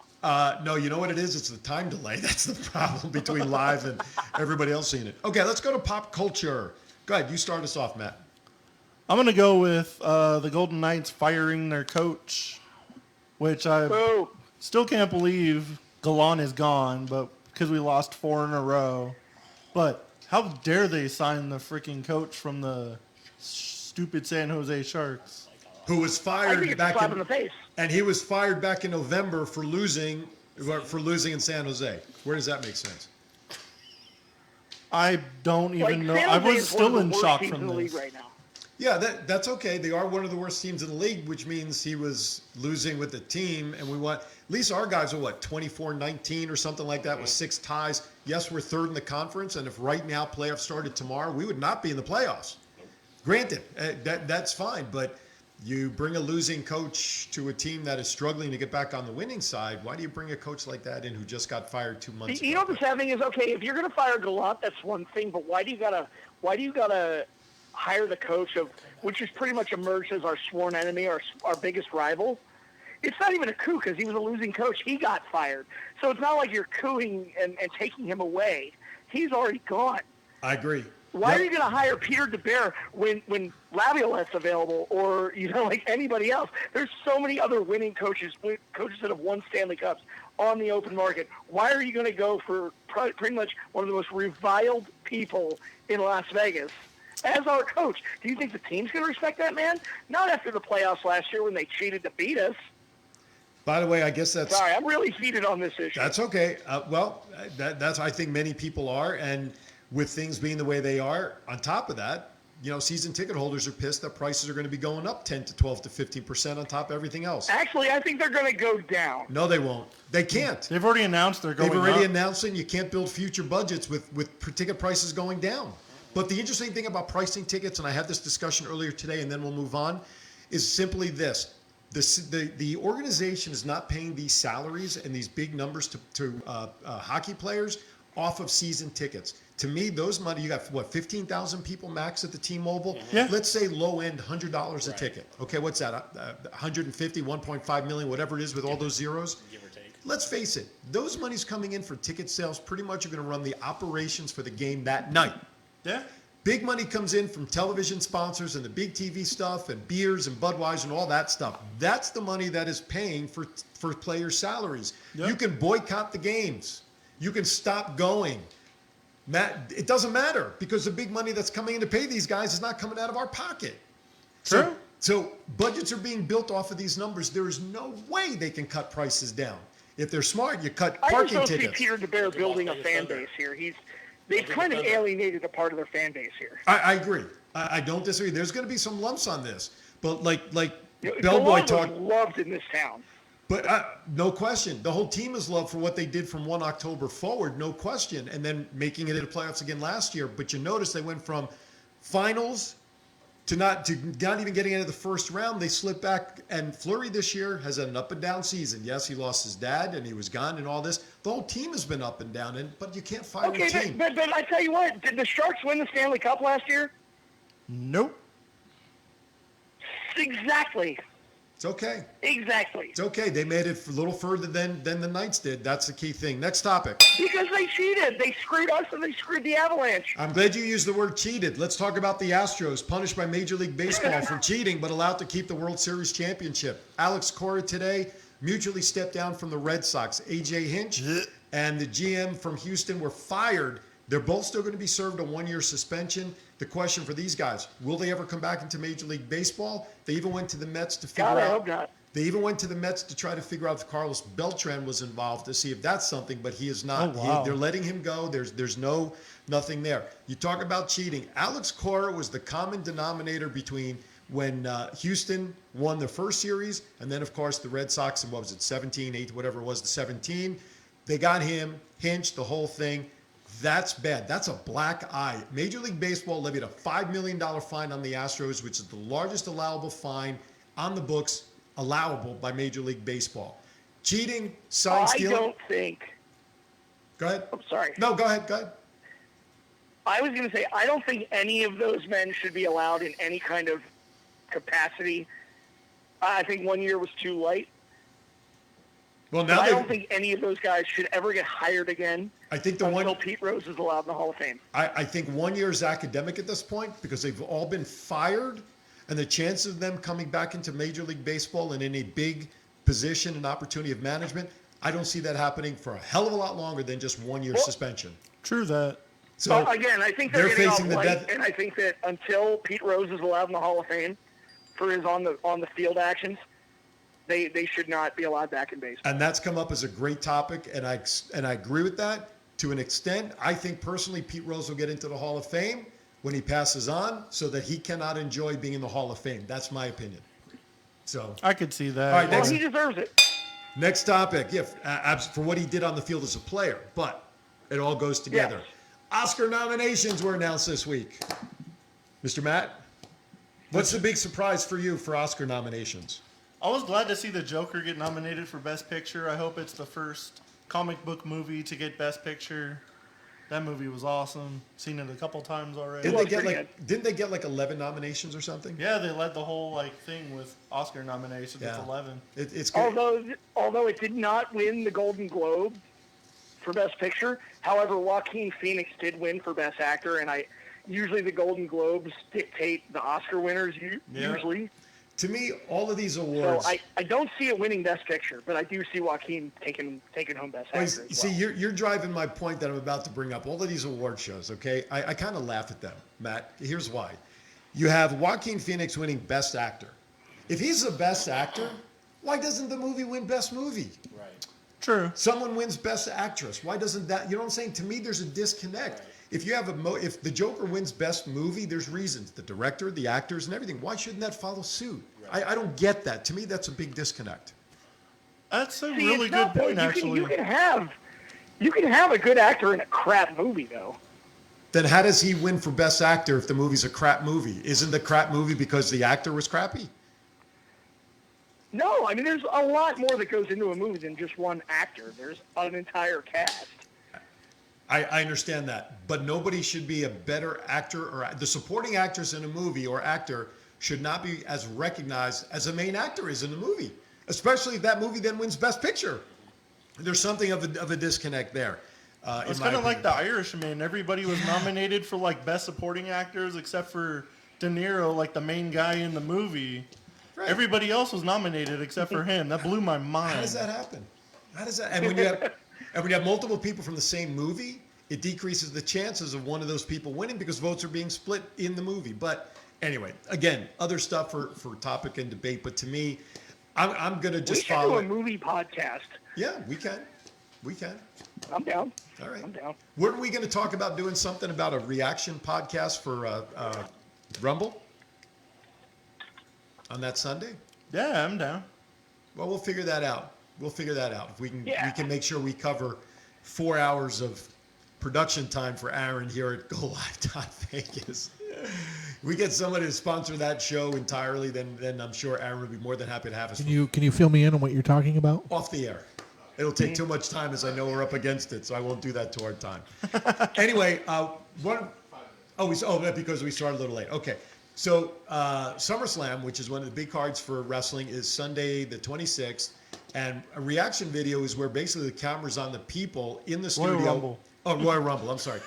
No, you know what it is? It's the time delay. That's the problem between live and everybody else seeing it. Okay, let's go to pop culture. Go ahead. You start us off, Matt. I'm going to go with the Golden Knights firing their coach, which I Boo. still can't believe Gallant is gone, but because we lost 4 in a row. But how dare they sign the freaking coach from the stupid San Jose Sharks? Who was I fired think it's a back slap in the face. and he was fired back in November for losing in San Jose. Where does that make sense? I don't Like, even know. San I Jose was is one of still the in worst shock teams in from the league this. right now. Yeah, that's okay. They are one of the worst teams in the league, which means he was losing with the team. And we want, at least our guys are what, 24-19 or something like that with 6 ties. Yes, we're third in the conference. And if right now playoffs started tomorrow, we would not be in the playoffs. Granted, that's fine. But you bring a losing coach to a team that is struggling to get back on the winning side. Why do you bring a coach like that in who just got fired 2 months ago? You know what the sad thing is? Okay, if you're going to fire Gallant, that's one thing. But why do you gotta hire the coach of, which has pretty much emerged as our sworn enemy, our biggest rival? It's not even a coup because he was a losing coach. He got fired. So it's not like you're cooing and taking him away. He's already gone. I agree. Why Yep. are you going to hire Peter DeBear when Laviolette's available, or like anybody else? There's so many other winning coaches that have won Stanley Cups on the open market. Why are you going to go for pretty much one of the most reviled people in Las Vegas as our coach? Do you think the team's going to respect that man? Not after the playoffs last year when they cheated to beat us. By the way, I guess that's Sorry, I'm really heated on this issue. That's okay. That's I think many people are, and with things being the way they are, on top of that, season ticket holders are pissed that prices are going to be going up 10 to 12 to 15% on top of everything else. Actually, I think they're going to go down. No, they won't. They can't. They've already announced they're going They've already up. announced it. You can't build future budgets with ticket prices going down. But the interesting thing about pricing tickets, and I had this discussion earlier today, and then we'll move on, is simply this. The organization is not paying these salaries and these big numbers to hockey players off of season tickets. To me, those money, you got, 15,000 people max at the T-Mobile? Yeah. Let's say low end, $100 a ticket. Okay, what's that? 150, 1.5 million, whatever it is with all those zeros? Give or take. Let's face it, those monies coming in for ticket sales pretty much are going to run the operations for the game that night. Yeah. Big money comes in from television sponsors and the big TV stuff and beers and Budweiser and all that stuff. That's the money that is paying for players' salaries. Yep. You can boycott the games. You can stop going. It doesn't matter because the big money that's coming in to pay these guys is not coming out of our pocket. True. So budgets are being built off of these numbers. There is no way they can cut prices down. If they're smart, you cut I just parking don't see tickets. Peter DeBear building a fan base here. They've kind of alienated a part of their fan base here. I agree. I don't disagree. There's going to be some lumps on this, but like You know, Bellboy DeLon talked. was loved in this town. But no question, the whole team is loved for what they did from 1 October forward, no question, and then making it into playoffs again last year. But you notice they went from finals to not even getting into the first round. They slipped back, and Fleury this year has had an up and down season. Yes, he lost his dad, and he was gone, and all this. The whole team has been up and down, but you can't fire a team. But I tell you what, did the Sharks win the Stanley Cup last year? Nope. Exactly. It's okay. Exactly. It's okay. They made it a little further than the Knights did. That's the key thing. Next topic. Because they cheated. They screwed us and they screwed the Avalanche. I'm glad you used the word cheated. Let's talk about the Astros, punished by Major League Baseball for cheating, but allowed to keep the World Series championship. Alex Cora today mutually stepped down from the Red Sox. A.J. Hinch and the GM from Houston were fired. They're both still going to be served a 1-year suspension. The question for these guys, will they ever come back into Major League Baseball? They even went to the Mets to figure God, out. I hope not. They even went to the Mets to try to figure out if Carlos Beltran was involved to see if that's something, but he is not. Oh, wow. They're letting him go. There's nothing there. You talk about cheating. Alex Cora was the common denominator between when Houston won the first series and then, of course, the Red Sox in, what was it, 17, 8, whatever it was, the 17. They got him, Hinch, the whole thing. That's bad. That's a black eye. Major League Baseball levied a $5 million fine on the Astros, which is the largest allowable fine on the books allowable by Major League Baseball. Cheating, sign stealing. I don't think. Go ahead. I'm sorry. No, go ahead. Go ahead. I was going to say, I don't think any of those men should be allowed in any kind of capacity. I think 1 year was too light. Well, now I don't think any of those guys should ever get hired again. I think until Pete Rose is allowed in the Hall of Fame. I think 1 year is academic at this point because they've all been fired, and the chance of them coming back into Major League Baseball and in a big position and opportunity of management, I don't see that happening for a hell of a lot longer than just 1 year suspension. True that. So again, I think they're getting facing off the light, death. and I think that until Pete Rose is allowed in the Hall of Fame for his on the field actions, they should not be allowed back in baseball. And that's come up as a great topic, and I agree with that to an extent. I think personally Pete Rose will get into the Hall of Fame when he passes on so that he cannot enjoy being in the Hall of Fame. That's my opinion. So I could see that. All right, Well, he deserves it. next topic, for what he did on the field as a player, but it all goes together. Yes. Oscar nominations were announced this week. Mr. Matt, what's the big surprise for you for Oscar nominations? I was glad to see the Joker get nominated for Best Picture. I hope it's the first comic book movie to get Best Picture. That movie was awesome. Seen it a couple times already. Didn't they get like 11 nominations or something? Yeah, they led the whole thing with Oscar nominations. Yeah. It's 11. It's good. Although it did not win the Golden Globe for Best Picture, however, Joaquin Phoenix did win for Best Actor, and usually the Golden Globes dictate the Oscar winners usually. To me, all of these awards. So I don't see it winning Best Picture, but I do see Joaquin taking home Best Actor. See, you're driving my point that I'm about to bring up. All of these award shows, okay? I kind of laugh at them, Matt. Here's why. You have Joaquin Phoenix winning Best Actor. If he's the Best Actor, why doesn't the movie win Best Movie? Right. True. Someone wins Best Actress. Why doesn't that? You know what I'm saying? To me, there's a disconnect. Right. If you have if the Joker wins Best Movie, there's reasons. The director, the actors, and everything. Why shouldn't that follow suit? Right. I don't get that. To me, that's a big disconnect. That's a really good point, actually. You can have a good actor in a crap movie, though. Then how does he win for Best Actor if the movie's a crap movie? Isn't the crap movie because the actor was crappy? No, I mean, there's a lot more that goes into a movie than just one actor. There's an entire cast. I understand that, but nobody should be a better actor, or the supporting actress in a movie or actor should not be as recognized as a main actor is in the movie, especially if that movie then wins Best Picture. There's something of a disconnect there. It's kind of like The Irishman. Everybody was nominated for Best Supporting Actors except for De Niro, the main guy in the movie. Right. Everybody else was nominated except for him. That blew my mind. How does that happen? How does that? And when you have multiple people from the same movie, it decreases the chances of one of those people winning because votes are being split in the movie. But anyway, again, other stuff for topic and debate. But to me, I'm gonna We just should follow do a it. movie podcast. Yeah, we can. We can. I'm down. All right. I'm down. Weren't we going to talk about doing something about a reaction podcast for Rumble on that Sunday? Yeah, I'm down. Well, we'll figure that out. If we can, Yeah. we can make sure we cover 4 hours of production time for Aaron here at Go Live Vegas. We get someone to sponsor that show entirely, then I'm sure Aaron would be more than happy to have us Can you fill me in on what you're talking about? off the air. It'll take too much time, as I know we're up against it, so I won't do that to our time. Anyway, because we started a little late. Okay, so SummerSlam, which is one of the big cards for wrestling, is Sunday the 26th, and a reaction video is where basically the camera's on the people in the studio. Royal Rumble. Oh, Royal Rumble. I'm sorry.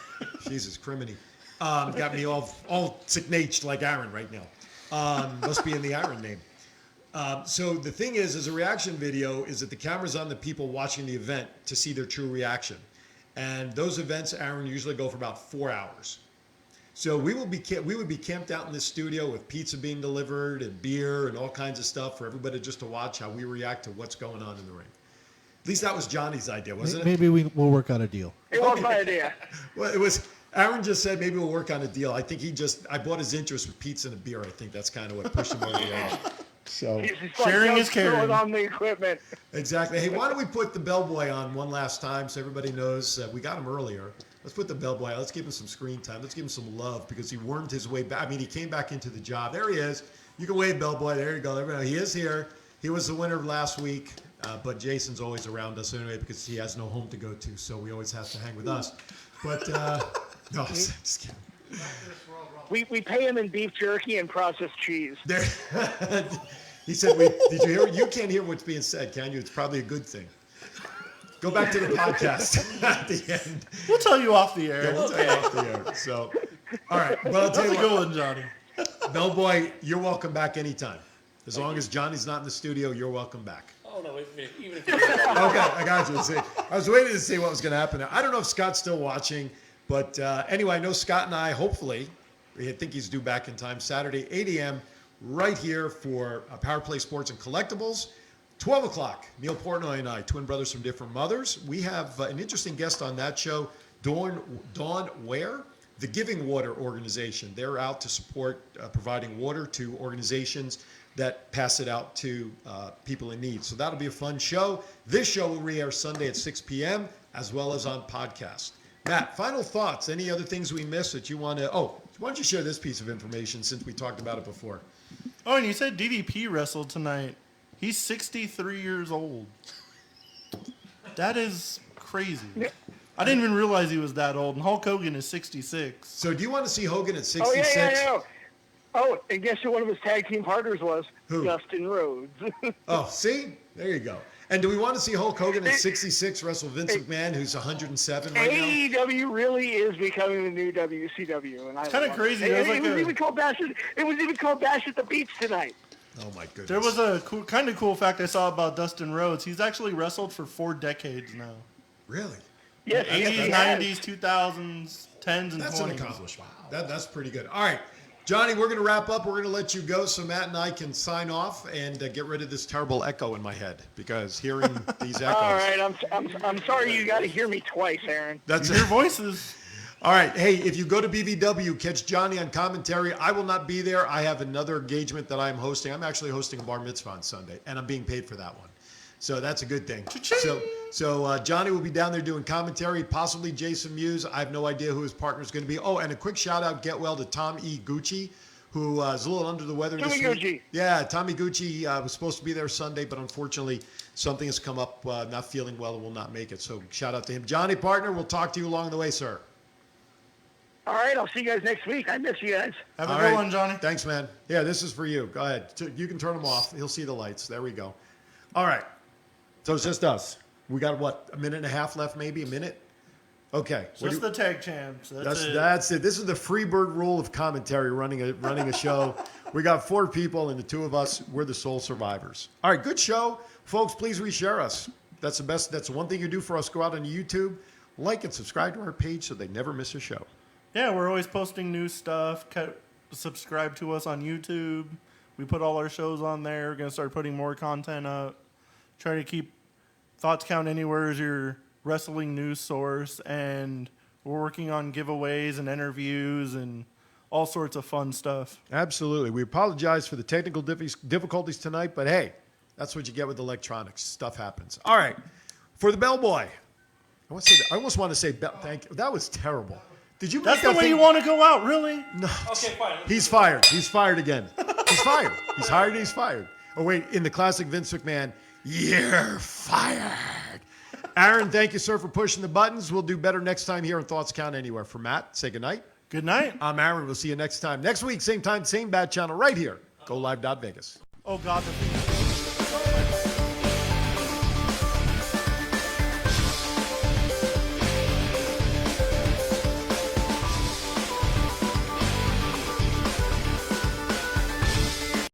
Jesus, criminy. Got me all sick-natured like Aaron right now. Must be in the Aaron name. So the thing is a reaction video is that the camera's on the people watching the event to see their true reaction. And those events, Aaron, usually go for about 4 hours. So we would be camped out in this studio with pizza being delivered and beer and all kinds of stuff for everybody just to watch how we react to what's going on in the ring. At least that was Johnny's idea, wasn't it? Maybe we'll work out a deal. It was my idea. Well, it was. Aaron just said maybe we'll work on a deal. I think I bought his interest with pizza and a beer. I think that's kind of what pushed him over the edge. So He's just Sharing like, is "Don't throw caring." it on the equipment. exactly. Hey, why don't we put the bellboy on one last time so everybody knows we got him earlier. Let's put the bellboy on. Let's give him some screen time. Let's give him some love because he wormed his way back. I mean, he came back into the job. There he is. You can wave, bellboy. There you go. Everybody, he is here. He was the winner of last week, but Jason's always around us anyway because he has no home to go to, so we always have to hang with us. But no, just kidding. We pay him in beef jerky and processed cheese. There, he said, did you hear? You can't hear what's being said, can you? It's probably a good thing. Go back to the podcast at the end. We'll tell you off the air. Yeah, we'll tell you off the air. So, all right. Well, I'll tell That's you a what, good one, Johnny. Bellboy, you're welcome back anytime. As long as Johnny's not in the studio, you're welcome back. Oh no, even if you Okay, I got you. See, I was waiting to see what was going to happen. I don't know if Scott's still watching, but anyway, I know Scott and I, hopefully, I think he's due back in time, Saturday, 8 a.m., right here for Power Play Sports and Collectibles. 12 o'clock, Neil Portnoy and I, twin brothers from different mothers. We have an interesting guest on that show, Dawn Ware, the Giving Water organization. They're out to support providing water to organizations that pass it out to people in need. So that'll be a fun show. This show will re-air Sunday at 6 p.m. as well as on podcast. Matt, final thoughts. Any other things we missed that you want to... Oh, why don't you share this piece of information since we talked about it before? Oh, and you said DDP wrestled tonight. He's 63 years old. That is crazy. I didn't even realize he was that old. And Hulk Hogan is 66. So do you want to see Hogan at Oh, 66? yeah. Oh, and guess who one of his tag team partners was? Who? Dustin Rhodes. Oh, see? There you go. And do we want to see Hulk Hogan at 66 wrestle Vince McMahon, who's 107 right now? AEW really is becoming the new WCW, and I Kinda love crazy. It, It was it like was a- even called Bash. It was even called Bash at the Beach tonight. Oh, my goodness. There was a kind of cool fact I saw about Dustin Rhodes. He's actually wrestled for 4 decades now. Really? Yes, 80s, he has. 90s, 2000s, 10s, and That's 20s. an accomplishment. That's pretty good. All right. Johnny, we're going to wrap up. We're going to let you go so Matt and I can sign off and get rid of this terrible echo in my head because hearing these echoes. All right, I'm sorry you got to hear me twice, Aaron. That's Your voices. All right. Hey, if you go to BVW, catch Johnny on commentary. I will not be there. I have another engagement that I'm hosting. I'm actually hosting a bar mitzvah on Sunday, and I'm being paid for that one. So that's a good thing. So Johnny will be down there doing commentary, possibly Jason Mewes. I have no idea who his partner is going to be. Oh, and a quick shout out, get well to Tom E. Gucci, who is a little under the weather Tommy this week. Gucci. Yeah, Tommy Gucci was supposed to be there Sunday, but unfortunately something has come up, not feeling well and will not make it. So shout out to him. Johnny, partner, we'll talk to you along the way, sir. All right, I'll see you guys next week. I miss you guys. Have a All good right. one, Johnny. Thanks, man. Yeah, this is for you. Go ahead. You can turn them off. He'll see the lights. There we go. All right. So it's just us. We got, what, a minute and a half left, maybe? A minute? Okay. What do Just you- the tag champs. That's it. That's it. This is the Freebird rule of commentary running a show. We got 4 people, and the 2 of us, we're the sole survivors. All right, good show. Folks, please reshare us. That's the best. That's the one thing you do for us. Go out on YouTube, like and subscribe to our page so they never miss a show. Yeah, we're always posting new stuff. Subscribe to us on YouTube. We put all our shows on there. We're going to start putting more content up. Try to keep Thoughts Count Anywhere as your wrestling news source. And we're working on giveaways and interviews and all sorts of fun stuff. Absolutely. We apologize for the technical difficulties tonight, but hey, that's what you get with electronics. Stuff happens. All right. For the bellboy. I almost want to say thank you. That was terrible. Did you? That's the way you want to go out, really? No. Okay, fine. He's fired. He's fired again. He's fired. He's hired. He's fired. Oh wait, in the classic Vince McMahon, you're fired. Aaron, thank you, sir, for pushing the buttons. We'll do better next time here on Thoughts Count Anywhere. For Matt, say goodnight. Good night. I'm Aaron. We'll see you next time. Next week, same time, same bad channel, right here. GoLive.Vegas. Oh, God. The